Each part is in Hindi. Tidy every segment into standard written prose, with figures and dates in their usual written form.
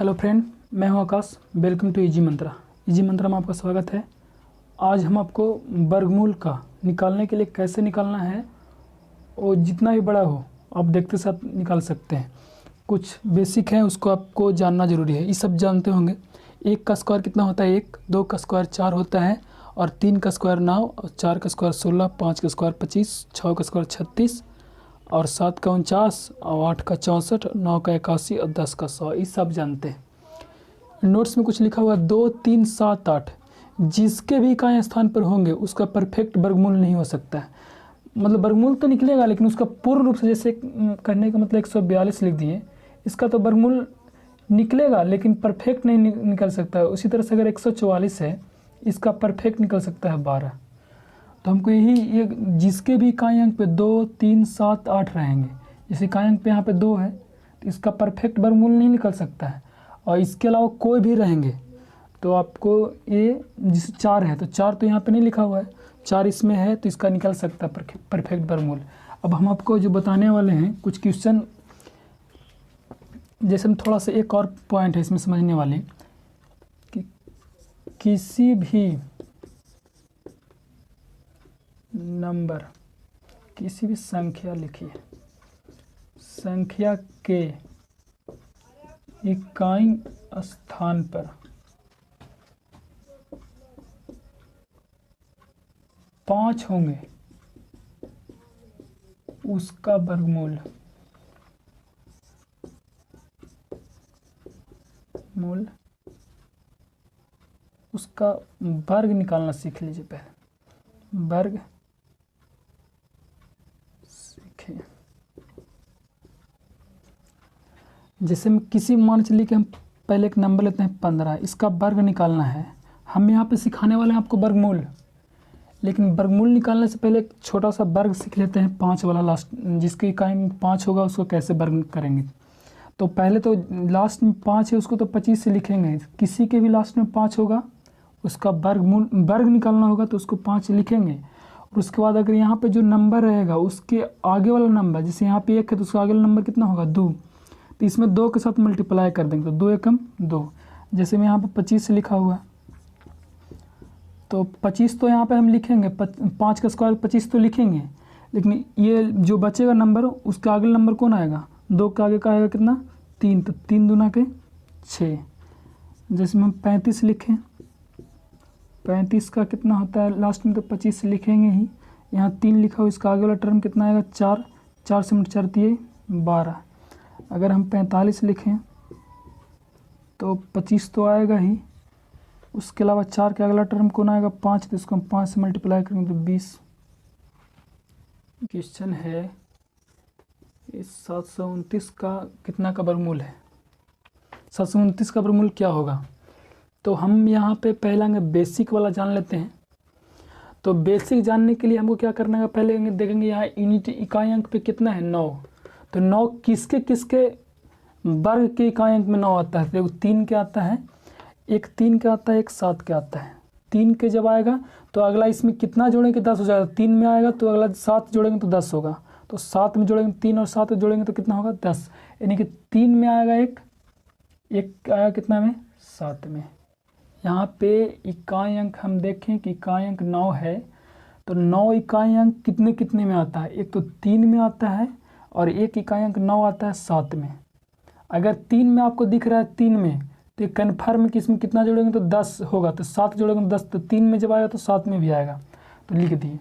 हेलो फ्रेंड, मैं हूं Akash. Welcome to Easy Mantra. Easy Mantra में आपका स्वागत है। आज हम आपको वर्गमूल का निकालने के लिए कैसे निकालना है, और जितना भी बड़ा हो आप देखते साथ निकाल सकते हैं। कुछ बेसिक है, उसको आपको जानना ज़रूरी है। ये सब जानते होंगे। 1 का स्क्वायर कितना होता है 1, 2 का स्क्वायर 4 होता है, और 3 का स्क्वायर 9, और 4 का स्क्वायर 16, 5 का स्क्वायर 25, 6 का स्क्वायर 36, और 7 का 49, और 8 का 64, 9 का 81, और 10 का 100। ये सब जानते हैं। नोट्स में कुछ लिखा हुआ 2, 3, 7, 8 जिसके भी इकाई स्थान पर होंगे उसका परफेक्ट वर्गमूल नहीं हो सकता है। मतलब वर्गमूल तो निकलेगा, लेकिन उसका पूर्ण रूप से, जैसे करने का मतलब 142 लिख दिए, इसका तो वर्गमूल निकलेगा लेकिन परफेक्ट नहीं निकल सकता है। उसी तरह से अगर 144 है, इसका परफेक्ट निकल सकता है 12। तो हमको ये जिसके भी इकाई अंक पे 2, 3, 7, 8 रहेंगे, जैसे इकाई अंक पे यहाँ पे 2 है तो इसका परफेक्ट वर्गमूल नहीं निकल सकता है। और इसके अलावा कोई भी रहेंगे तो आपको ये, जैसे 4 है तो 4 तो यहाँ पे नहीं लिखा हुआ है, 4 इसमें है तो इसका निकल सकता है परफेक्ट वर्गमूल। अब हम आपको जो बताने वाले हैं कुछ क्वेश्चन, जैसे हम थोड़ा सा एक और पॉइंट है इसमें समझने वाले कि किसी भी नंबर, किसी भी संख्या लिखिए, संख्या के इकाई स्थान पर 5 होंगे, उसका वर्गमूल उसका वर्ग निकालना सीख लीजिए। पहले वर्ग सीखें। जैसे हम किसी मान चलिए कि हम पहले एक नंबर लेते हैं 15, इसका वर्ग निकालना है। हम यहाँ पे सिखाने वाले हैं आपको वर्गमूल, लेकिन वर्गमूल निकालने से पहले एक छोटा सा वर्ग सीख लेते हैं, 5 वाला लास्ट, जिसकी इकाई में 5 होगा उसको कैसे वर्ग करेंगे। तो पहले तो लास्ट में 5 है उसको तो 25 से लिखेंगे। किसी के भी लास्ट में 5 होगा उसका वर्ग निकालना होगा तो उसको 5 लिखेंगे। और उसके बाद अगर यहाँ पे जो नंबर रहेगा उसके आगे वाला नंबर, जैसे यहाँ पे 1 है तो उसका आगे वाला नंबर कितना होगा 2, तो इसमें 2 के साथ मल्टीप्लाई कर देंगे तो 2 एकम 2। जैसे मैं यहाँ पे 25 से लिखा हुआ है तो 25 तो यहाँ पे हम लिखेंगे, 5 का स्क्वायर 25 तो लिखेंगे, लेकिन ये जो बचेगा नंबर उसका आगे नंबर कौन आएगा, 2 के आगे का आएगा कितना 3, तो 3 दूना के 6। जैसे हम 35 लिखें, 35 का कितना होता है लास्ट में, तो 25 लिखेंगे ही। यहाँ 3 लिखा हो, इसका आगे वाला टर्म कितना आएगा 4, 4 से मल्टीप्लाई 12। अगर हम 45 लिखें तो 25 तो आएगा ही, उसके अलावा 4 के अगला टर्म कौन आएगा 5, तो इसको हम 5 से मल्टीप्लाई करेंगे तो 20। क्वेश्चन है इस 729 का कितना का वर्गमूल है, 729 का वर्गमूल क्या होगा। तो हम यहाँ पे पहला बेसिक वाला जान लेते हैं। तो बेसिक जानने के लिए हमको क्या करना है, पहले देखेंगे यहाँ यूनिट इकाई अंक पे कितना है 9। तो 9 किसके किसके वर्ग के इकाई अंक में 9 आता है। देखो 3 के आता है, एक 3 के आता है, एक 7 के आता है। 3 के जब आएगा तो अगला इसमें कितना जोड़ेंगे 10 हो जाएगा। 3 में आएगा तो अगला 7 जोड़ेंगे तो 10 होगा, तो 7 में जोड़ेंगे 3 और 7 जोड़ेंगे तो कितना होगा 10। यानी कि 3 में आएगा एक आया कितना में 7 में। यहाँ पे इकाई अंक हम देखें कि इकाई अंक 9 है, तो 9 इकाई अंक कितने कितने में आता है, एक तो 3 में आता है और एक इकाई अंक 9 आता है 7 में। अगर 3 में आपको दिख रहा है 3 में, तो कन्फर्म कि इसमें कितना जोड़ेंगे तो 10 होगा, तो 7 जोड़ेंगे तो 10, तो 3 में जब आएगा तो 7 में भी आएगा, तो लिख दिए।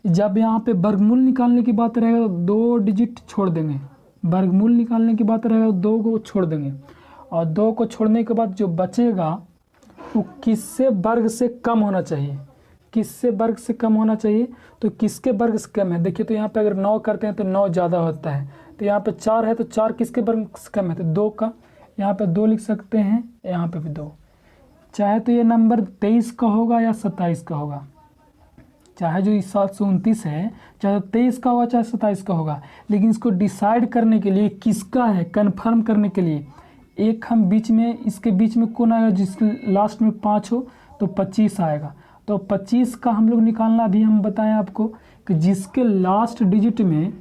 जब यहाँ पे वर्गमूल निकालने की बात रहेगा तो 2 डिजिट छोड़ देंगे, वर्गमूल निकालने की बात रहेगा तो 2 को छोड़ देंगे, और 2 को छोड़ने के बाद जो बचेगा वो किससे वर्ग से कम होना चाहिए, किससे वर्ग से कम होना चाहिए, तो किसके वर्ग से कम है। देखिए तो यहाँ पे अगर 9 करते हैं तो 9 ज़्यादा होता है, तो यहाँ पे 4 है तो 4 किसके वर्ग से कम है, तो 2 का। यहाँ पे 2 लिख सकते हैं, यहाँ पे भी 2। चाहे तो ये नंबर 23 का होगा या 27 का होगा, चाहे जो 729 है चाहे 23 का होगा चाहे 27 का होगा, लेकिन इसको डिसाइड करने के लिए किसका है कन्फर्म करने के लिए एक हम बीच में, इसके बीच में कौन आएगा, जिसके लास्ट में 5 हो तो 25 आएगा। तो 25 का हम लोग निकालना भी हम बताएं आपको कि जिसके लास्ट डिजिट में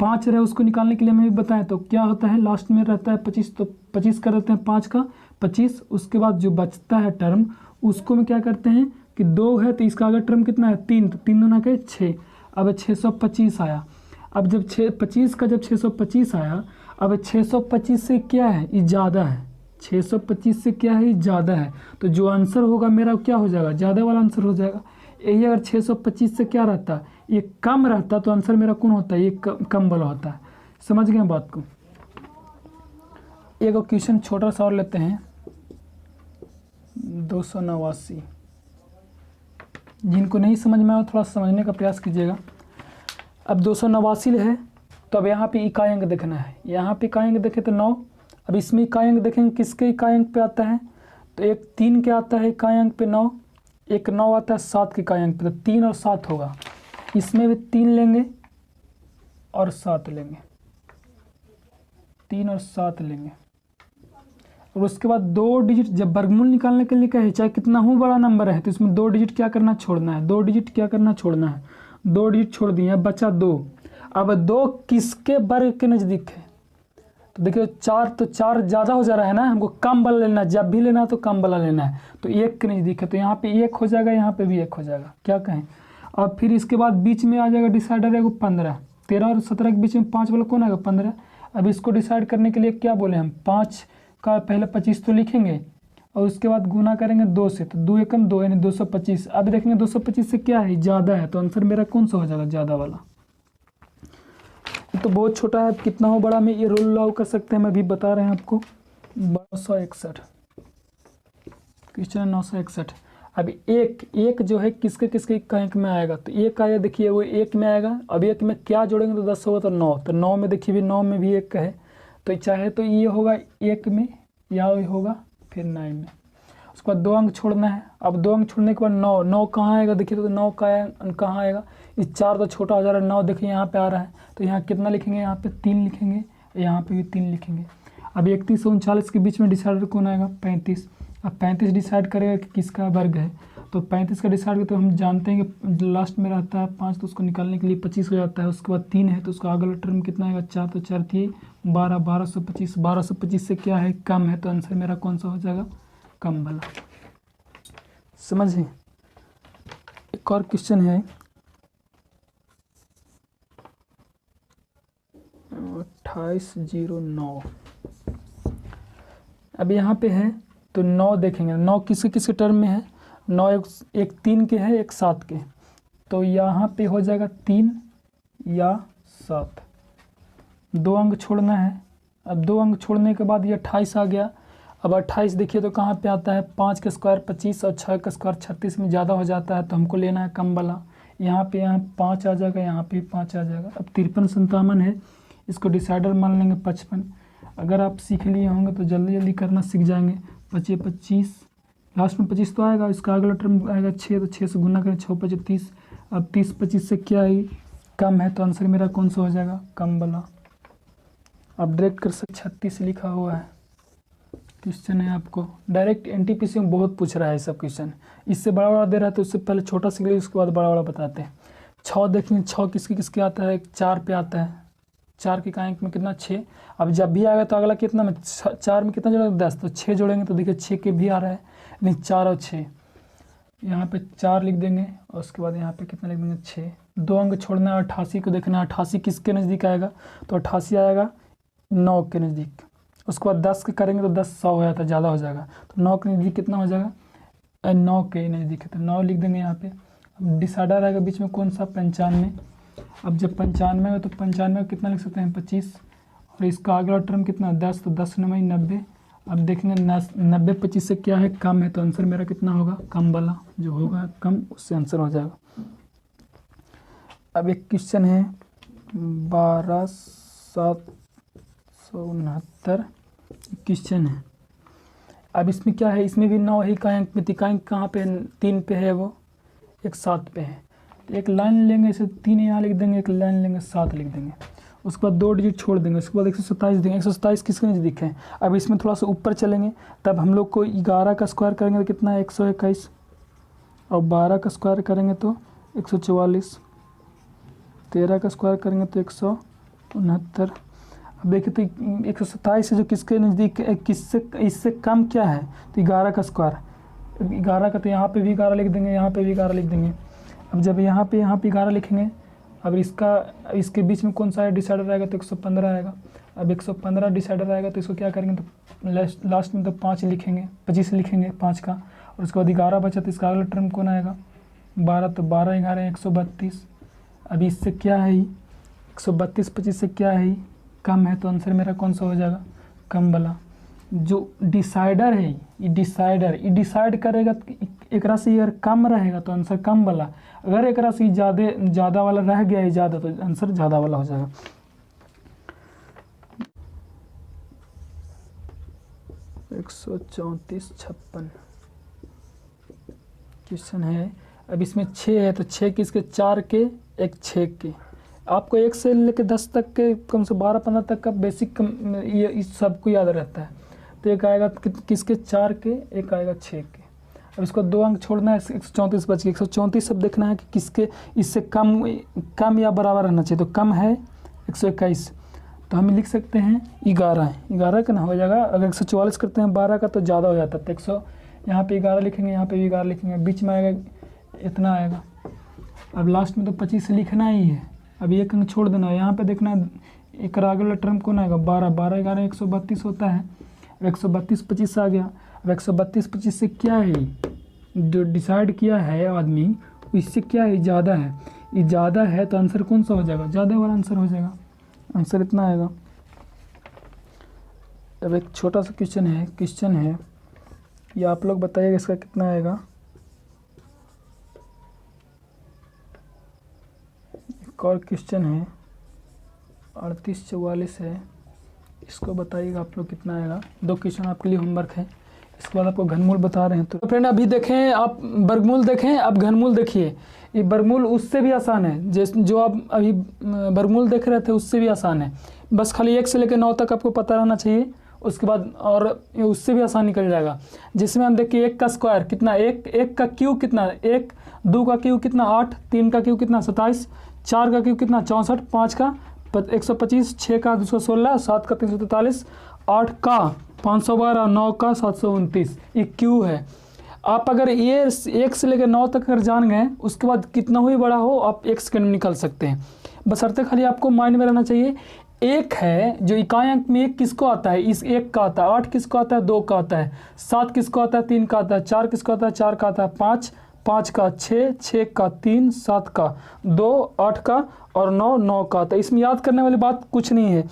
5 रहे उसको निकालने के लिए हमें भी बताएं तो क्या होता है, लास्ट में रहता है 25, तो 25 कर देते हैं 5 का 25। उसके बाद जो बचता है टर्म उसको हम क्या करते हैं कि 2 है तो इसका अगर टर्म कितना है 3, तो 3 दूना के 6। अब 625 आया। अब जब 25 का जब 625 आया, अब 625 से क्या है, ये ज़्यादा है, 625 से क्या है, ये ज़्यादा है, तो जो आंसर होगा मेरा क्या हो जाएगा, ज़्यादा वाला आंसर हो जाएगा। यही अगर 625 से क्या रहता, ये कम रहता, तो आंसर मेरा कौन होता है, ये कम वाला होता है। समझ गए बात को। एक क्वेश्चन छोटा सा और लेते हैं, 289। जिनको नहीं समझ में आया थोड़ा समझने का प्रयास कीजिएगा। अब 289 है, तो अब यहाँ पे इकाई अंक देखना है। यहाँ पे इकाई अंक देखें तो 9। अब इसमें इकाई अंक देखेंगे किसके इकाई अंक पे आता है, तो एक 3 के आता है इकाई अंक पे 9, एक 9 आता है 7 के इकाई अंक पे, तो 3 और 7 होगा। इसमें भी 3 लेंगे और 7 लेंगे, 3 और 7 लेंगे। और उसके बाद 2 डिजिट जब वर्गमूल निकालने के लिए कहे, चाहे कितना हो बड़ा नंबर है, तो इसमें 2 डिजिट क्या करना, छोड़ना है। 2 डिजिट क्या करना, छोड़ना है। 2 डिजिट छोड़ दिए, अब बचा 2। अब 2 किसके वर्ग के नज़दीक है, तो देखिए 4, तो 4 ज़्यादा हो जा रहा है ना, हमको कम वाला लेना है, जब भी लेना है तो कम वाला लेना है, तो 1 के नज़दीक है, तो यहाँ पे 1 हो जाएगा, यहाँ पे भी 1 हो जाएगा, क्या कहें। और फिर इसके बाद बीच में आ जाएगा डिसाइडर है 15, 13 और 17 के बीच में 5 वाला कौन आएगा, 15। अब इसको डिसाइड करने के लिए क्या बोले हम, 5 का पहले 25 तो लिखेंगे और उसके बाद गुना करेंगे 2 से, तो 2 एकम 2 यानी 225। अब देखेंगे 225 से क्या है, ज़्यादा है, तो आंसर मेरा कौन सा हो जाएगा, ज़्यादा वाला। तो बहुत छोटा है, कितना हो बड़ा में ये रूल लागू कर सकते हैं, मैं अभी बता रहे हैं आपको। 961 क्वेश्चन 961। अभी एक जो है किसके किसके अंक में आएगा, तो 1 आया, देखिए वो 1 में आएगा। अब 1 में क्या जोड़ेंगे तो 10 होगा, तो 9, तो 9 में देखिए भी 9 में भी 1 है, तो चाहे तो ये होगा 1 में या ये होगा फिर 9 में। उसके बाद 2 अंक छोड़ना है। अब 2 अंक छोड़ने के बाद 9 कहाँ आएगा, देखिए तो 9 का अंक कहाँ आएगा, इस 4 तो छोटा हो जा रहा है, 9 देखिए यहाँ पे आ रहा है, तो यहाँ कितना लिखेंगे, यहाँ पे 3 लिखेंगे, यहाँ पे भी 3 लिखेंगे। अब 31 और 39 के बीच में डिसाइडर कौन आएगा, 35। अब 35 डिसाइड करेगा कि किसका वर्ग है, तो 35 का डिसाइड करते तो हम जानते हैं कि लास्ट में रहता है 5, तो उसको निकालने के लिए 25 हो जाता है। उसके बाद 3 है, तो उसका अगला टर्म कितना आएगा, 4, तो 4 थी 12, 1225। 1225 से क्या है, कम है, तो आंसर मेरा कौन सा हो जाएगा, कम वाला। समझे। एक और क्वेश्चन है 2809। अब यहाँ पे है तो 9 देखेंगे, 9 किसके किसके टर्म में है, 9 एक 3 के है, एक 7 के, तो यहाँ पे हो जाएगा 3 या 7। 2 अंक छोड़ना है। अब 2 अंक छोड़ने के बाद ये 28 आ गया। अब 28 देखिए तो कहाँ पे आता है, 5 का स्क्वायर 25 और 6 का स्क्वायर 36 में ज़्यादा हो जाता है, तो हमको लेना है कम वाला। यहाँ 5 आ जाएगा, यहाँ पे 5 आ जाएगा। अब 53 57 है, इसको डिसाइडर मान लेंगे 55। अगर आप सीख लिए होंगे तो जल्दी जल्दी करना सीख जाएंगे। 25 लास्ट में 25 तो आएगा, इसका अगला टर्म आएगा 6, तो 6 से गुना करें 6 5 30। अब 30 25 से क्या है, कम है, तो आंसर मेरा कौन सा हो जाएगा, कम वाला। आप डायरेक्ट कर सकते, 36 लिखा हुआ है क्वेश्चन है, आपको डायरेक्ट एनटीपीसी में बहुत पूछ रहा है सब क्वेश्चन। इससे बड़ा बड़ा दे रहा है तो उससे पहले छोटा सीख लीजिए, उसके बाद बड़ा बड़ा बताते हैं। 6 देखेंगे, 6 किसके किसके आता है, 4 पे आता है, 4 के अंक में कितना 6। अब जब भी आएगा तो अगला कितना में 4 में कितना जोड़ेंगे 10, तो 6 जोड़ेंगे तो देखिए 6 के भी आ रहा है, नहीं 4 और 6, यहाँ पे 4 लिख देंगे और उसके बाद यहाँ पे कितना लिख देंगे 6। 2 अंक छोड़ना है, 88 को देखना है, 88 किसके नज़दीक आएगा, तो 88 आएगा 9 के नज़दीक। उसके बाद 10 के करेंगे तो 10 100 हो जाता है, ज़्यादा हो जाएगा, तो 9 के नज़दीक कितना हो जाएगा, 9 के नज़दीक है, तो 9 लिख देंगे यहाँ पे। अब डिसाइडर आएगा बीच में कौन सा, 95। अब जब 95 है तो 95 कितना लिख सकते हैं 25, और इसका अगला टर्म कितना 10, तो 10 9 90। अब देखेंगे 90 25 से क्या है, कम है, तो आंसर मेरा कितना होगा, कम वाला जो होगा कम, उससे आंसर हो जाएगा। अब एक क्वेश्चन है 12769 क्वेश्चन है। अब इसमें क्या है, इसमें भी 9 ही का अंक में, तिकांक कहाँ पे 3 पे है, वो एक 7 पे है। एक लाइन लेंगे, इसे 3 यहाँ लिख देंगे, एक लाइन लेंगे 7 लिख देंगे, उसके बाद 2 डिजिट छोड़ देंगे, उसके बाद 127 देंगे। 127 किसके नज़दीक है, अब इसमें थोड़ा सा ऊपर चलेंगे, तब हम लोग को 11 का स्क्वायर करेंगे तो कितना है 121, और 12 का स्क्वायर करेंगे तो 144, 13 का स्क्वायर करेंगे तो 69। अब देखिए तो 127 है जो किसके नज़दीक, किससे इससे कम क्या है, तो 11 का स्क्वायर। 11 का तो यहाँ पे भी 11 लिख देंगे, यहाँ पे भी 11 लिख देंगे। अब जब यहाँ पे 11 लिखेंगे, अब इसके बीच में कौन सा है डिसाइडर रहेगा, तो 115 आएगा। अब 115 डिसाइडर आएगा तो इसको क्या करेंगे, तो लास्ट में तो 5 लिखेंगे, 25 लिखेंगे 5 का, और उसके बाद 11 बचा तो इसका अगला टर्म कौन आएगा, 12, तो 12 11 132। अभी इससे क्या है, 132 25 से क्या है, कम है, तो आंसर मेरा कौन सा हो जाएगा, कम वाला। जो डिसाइडर है ये डिसाइड करेगा, एक राशि अगर कम रहेगा तो आंसर कम वाला, अगर एक राशि ज़्यादा वाला रह गया है ज़्यादा, तो आंसर ज़्यादा वाला हो जाएगा। एक 134 क्वेश्चन है। अब इसमें 6 है, तो 6 किसके, 4 के, एक 6 के। आपको 1 से लेकर 10 तक के कम से 12-15 तक का बेसिक ये इस सबको याद रहता है। तो एक आएगा किसके, 4 के, एक आएगा 6 के। अब इसको 2 अंक छोड़ना है, 134 बच गया। 134 सब देखना है कि किसके इससे कम या बराबर रहना चाहिए, तो कम है 121, तो हम लिख सकते हैं 11 का ना हो जाएगा। अगर 144 करते हैं 12 का तो ज़्यादा हो जाता है, तो 100 यहाँ पे 11 लिखेंगे, यहाँ पे भी 11 लिखेंगे, बीच में आएगा इतना आएगा। अब लास्ट में तो 25 लिखना ही है। अब एक अंक छोड़ देना है, यहाँ पे देखना है एक अगला टर्म कौन आएगा, 12 12 11 132 होता है। अब 132 25 आ गया। अब 132 25 से क्या है, जो डिसाइड किया है आदमी, इससे क्या है, ज़्यादा है, ये ज़्यादा है, तो आंसर कौन सा हो जाएगा, ज़्यादा वाला आंसर हो जाएगा, आंसर इतना आएगा। अब एक छोटा सा क्वेश्चन है, ये आप लोग बताइएगा इसका कितना आएगा। एक और क्वेश्चन है 3844 है, इसको बताइएगा आप लोग कितना आएगा। 2 क्वेश्चन आपके लिए होमवर्क है, इसके बाद आपको घनमूल बता रहे हैं। तो फ्रेंड अभी देखें, आप वर्गमूल देखें, अब घनमूल देखिए। ये वर्गमूल उससे भी आसान है, जो आप अभी वर्गमूल देख रहे थे उससे भी आसान है। बस खाली 1 से लेकर 9 तक आपको पता रहना चाहिए, उसके बाद और उससे भी आसान निकल जाएगा। जिसमें हम देखिए 1 का स्क्वायर कितना, 1 का क्यूब कितना, 1 2 का क्यूब कितना 8, 3 का क्यूब कितना 27, 4 का क्यूब कितना 64, 5 का 125, 6 का 216, 7 का 343, 8 का 512, 9 का 729, ये क्यू है। आप अगर ये 1 से लेकर 9 तक अगर जान गए, उसके बाद कितना ही बड़ा हो आप 1 सेकंड में निकाल सकते हैं। बशर्ते खाली आपको माइंड में रहना चाहिए, 1 है जो इकाई अंक में 1 किसको आता है, इस 1 का आता है, 8 किसको आता है, 2 का आता है, 7 किसको आता है, 3 का आता है, 4 किसको आता है, 4 का आता है, 5 का, 6 का, 3 7 का, 2 8 का, और 9 का आता है। इसमें याद करने वाली बात कुछ नहीं है।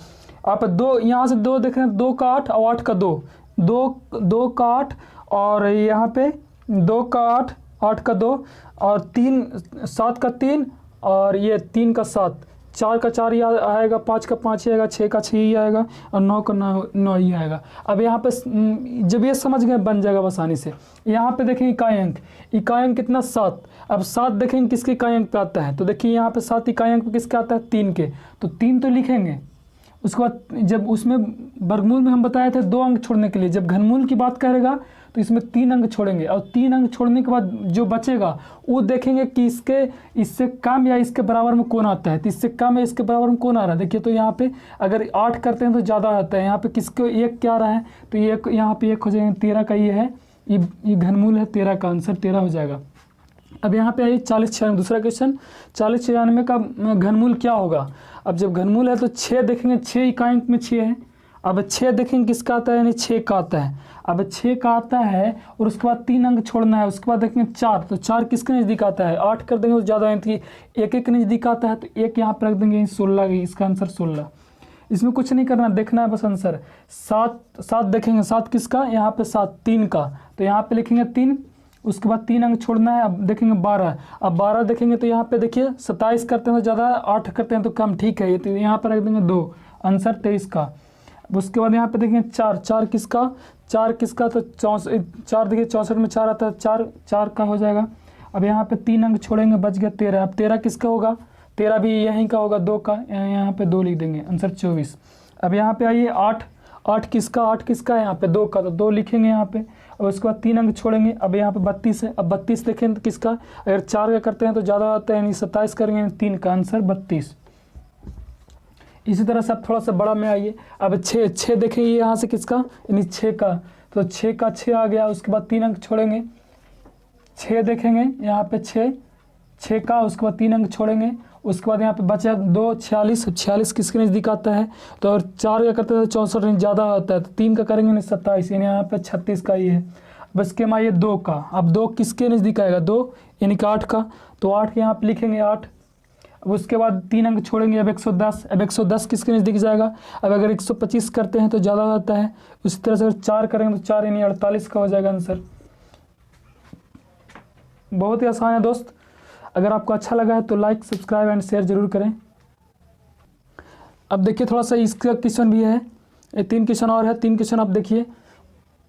आप 2 यहाँ से 2 देख रहे हैं, 2 का 8 और 8 का 2 का 8, और यहाँ पे 2 का 8 8 का 2, और 3 7 का 3, और ये 3 का 7, 4 का 4 ही आएगा, 5 का 5 ही आएगा, 6 का 6 ही आएगा, और 9 का 9 ही आएगा। अब यहाँ पे जब ये समझ गए बन जाएगा आसानी से। यहाँ पे देखें इकाई अंक कितना 7। अब 7 देखेंगे किसके इकाई अंक पे आता है, तो देखिए यहाँ पे 7 इकाई अंक पे किसके आता है, 3 के, तो 3 तो लिखेंगे। उसके बाद जब उसमें वर्गमूल में हम बताए थे 2 अंक छोड़ने के लिए, जब घनमूल की बात करेगा तो इसमें 3 अंक छोड़ेंगे, और 3 अंक छोड़ने के बाद जो बचेगा वो देखेंगे कि इससे कम या इसके बराबर में कौन आता है, तो इससे कम या इसके बराबर में कौन आ रहा है। देखिए तो यहाँ पे अगर 8 करते हैं तो ज़्यादा आता है, यहाँ पे किसको 1 क्या आ रहा है, तो ये यहाँ पे 1 हो जाएगा, 13 का ये है, ये घनमूल है 13 का, आंसर 13 हो जाएगा। अब यहाँ पे आइए 4096, दूसरा क्वेश्चन 4096 का घनमूल क्या होगा। अब जब घनमूल है तो 6 देखेंगे, 6 इकाई अंक में 6 है। अब 6 देखेंगे किसका आता है, यानी 6 का आता है। अब 6 का आता है और उसके बाद 3 अंक छोड़ना है, उसके बाद देखेंगे 4, तो 4 किसके नज़दीक आता है, 8 कर देंगे तो ज़्यादा है, कि 1 के नज़दीक आता है, तो 1 यहाँ पर रख देंगे, 16, इसका आंसर 16। इसमें कुछ नहीं करना, देखना है बस आंसर। 7 देखेंगे, 7 किसका, यहाँ पे 7 3 का, तो यहाँ पे लिखेंगे 3, उसके बाद 3 अंक छोड़ना है। अब देखेंगे 12, अब 12 देखेंगे तो यहाँ पे देखिए 27 करते हैं तो ज़्यादा, 8 करते हैं तो कम, ठीक है, ये तो यहाँ पर रख देंगे 2, आंसर 23 का। उसके बाद यहाँ पे देखेंगे 4 किसका, 4 किसका, तो 4 देखिए 64 में 4 आता है, 4 का हो जाएगा। अब यहाँ पे 3 अंक छोड़ेंगे, बच गया 13। अब 13 किसका होगा, 13 भी यहीं का होगा, 2 का, यहाँ पे 2 लिख देंगे, आंसर 24। अब यहाँ पे आइए 8 किसका है, यहाँ पे 2 का, तो 2 लिखेंगे यहाँ पे, और उसके बाद 3 अंक छोड़ेंगे। अब यहाँ पे 32 है, अब 32 देखें तो किसका, अगर 4 का करते हैं तो ज़्यादा आता है, यानी 27 करेंगे, 3 का, आंसर 32। इसी तरह से आप थोड़ा सा बड़ा में आइए। अब 6 देखेंगे यहाँ से किसका, यानी 6 का, तो 6 का 6 आ गया। उसके बाद 3 अंक छोड़ेंगे, 6 देखेंगे यहाँ पे 6 का, उसके बाद 3 अंक छोड़ेंगे। उसके बाद यहाँ पे बचा 2, 46 किसके नज़दीक आता है, तो और 4 का करते हैं तो 64 ज़्यादा होता है, तो 3 का करेंगे नहीं 27, यानी यहाँ पे 36 का ही है। बस के माइए 2 का, अब 2 किसके नज़दीक आएगा, 2 यानी कि 8 का, तो 8 यहाँ पे लिखेंगे 8। अब उसके बाद 3 अंक छोड़ेंगे, अब 110, अब 110 किसके नज़दीक जाएगा, अब अगर 125 करते हैं तो ज़्यादा होता है। उसी तरह से अगर 4 करेंगे तो 4 यानी 48 का हो जाएगा आंसर। बहुत ही आसान है दोस्त। अगर आपको अच्छा लगा है तो लाइक, सब्सक्राइब एंड शेयर जरूर करें। अब देखिए थोड़ा सा इसका क्वेश्चन भी है, ये 3 क्वेश्चन और है। 3 क्वेश्चन आप देखिए।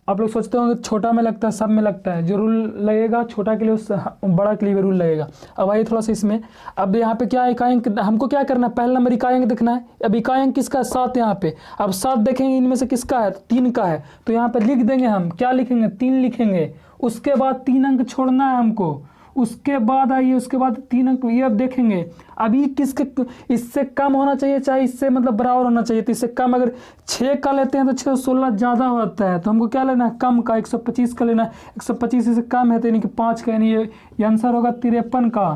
आप लोग सोचते होंगे छोटा में लगता है, सब में लगता है, जो रूल लगेगा छोटा के लिए उस बड़ा के लिए भी रूल लगेगा। अब आइए थोड़ा सा इसमें, अब यहाँ पे क्या इकाई अंक हमको क्या करना है, पहला नंबर इकाई अंक देखना है। अब इकाई अंक किसका है, 7 यहाँ पे। अब 7 देखेंगे इनमें से किसका है, तो 3 का है, तो यहाँ पे लिख देंगे हम, क्या लिखेंगे, 3 लिखेंगे। उसके बाद 3 अंक छोड़ना है हमको। उसके बाद आइए, उसके बाद 3 अंक ये अब देखेंगे। अभी किसके, इससे कम होना चाहिए चाहे इससे मतलब बराबर होना चाहिए, तो इससे कम अगर 6 का लेते हैं तो 616 ज़्यादा होता है, तो हमको क्या लेना है, कम का, 125 का लेना है। 125 इससे कम है तो यानी कि 5 का, यानी ये आंसर होगा 53 का।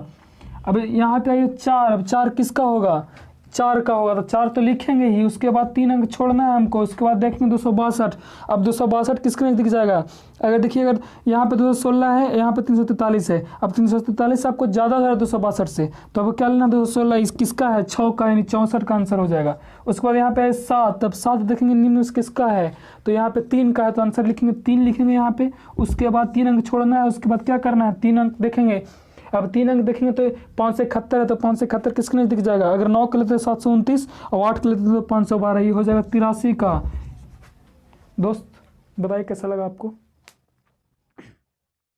अब यहाँ पे आइए 4, अब 4 किसका होगा, 4 का होगा, तो 4 तो लिखेंगे ही। उसके बाद 3 अंक छोड़ना है हमको। उसके बाद देखेंगे 262, अब 262 किसके नज़दीक जाएगा, अगर देखिए अगर यहाँ पे 216 है, यहाँ पे 343 है, अब 343 आपको ज़्यादा है 262 से, तो अब क्या लेना, 216 इस किसका है, 6 का, यानी 64 का आंसर हो जाएगा। उसके बाद यहाँ पे 7, अब 7 देखेंगे निम्न में किसका है, तो यहाँ पे 3 का है, तो आंसर लिखेंगे 3 लिखेंगे यहाँ पे। उसके बाद 3 अंक छोड़ना है। उसके बाद क्या करना है, 3 अंक देखेंगे। अब 3 अंक देखेंगे तो 5 से 71 है, तो 5 से 71 किसके नज़दीक जाएगा, अगर 9 के लेते तो 729 और 8 के लेते तो 512, ये हो जाएगा 83 का। दोस्त बताइए कैसा लगा आपको।